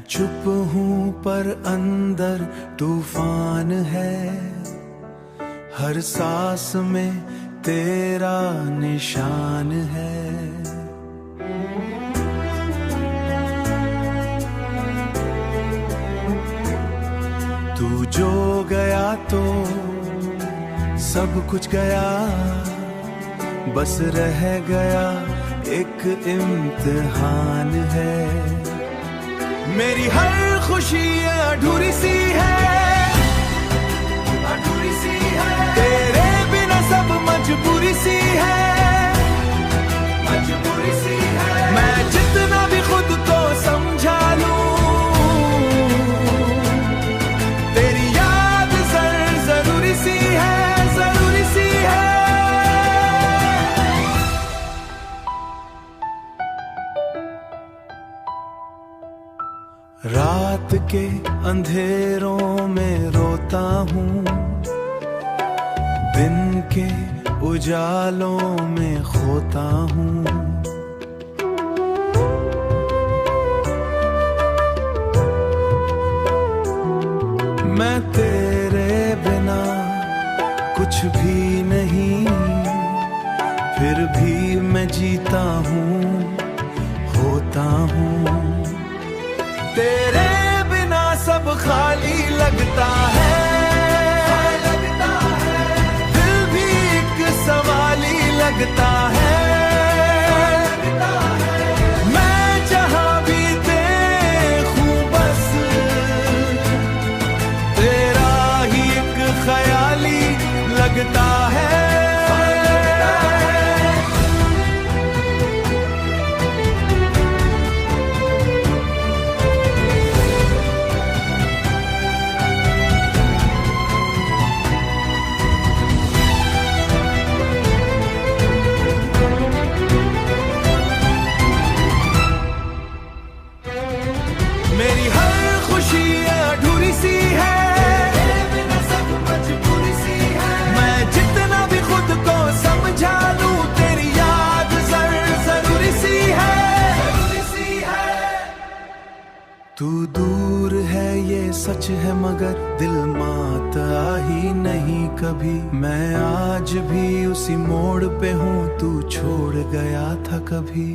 चुप हूँ पर अंदर तूफान है, हर सांस में तेरा निशान है। तू जो गया तो सब कुछ गया, बस रह गया एक इम्तिहान है। मेरी हर खुशी अधूरी सी है, अधूरी सी है। तेरे बिना सब मजबूरी सी है, मजबूरी सी है। मैं जितना भी खुद को समझा लूं, तेरी याद जरूरी सी है, जरूरी सी है। रात के अंधेरों में रोता हूँ, दिन के उजालों में खोता हूँ। मैं तेरे बिना कुछ भी नहीं, फिर भी मैं जीता हूँ, होता हूँ। तेरे बिना सब खाली लगता है, दिल भी एक सवाली लगता है। मैं जहां भी देखूं बस तेरा ही एक ख्याली लगता है। मेरी हर खुशी अधूरी सी है, तेरे बिना सब मजबूरी सी है। मैं जितना भी खुद को समझा लूं, तेरी याद जरूरी सी है, जरूरी सी है। तू दूर है ये सच है, मगर दिल मानता ही नहीं कभी। मैं आज भी उसी मोड़ पे हूँ, तू छोड़ गया था कभी।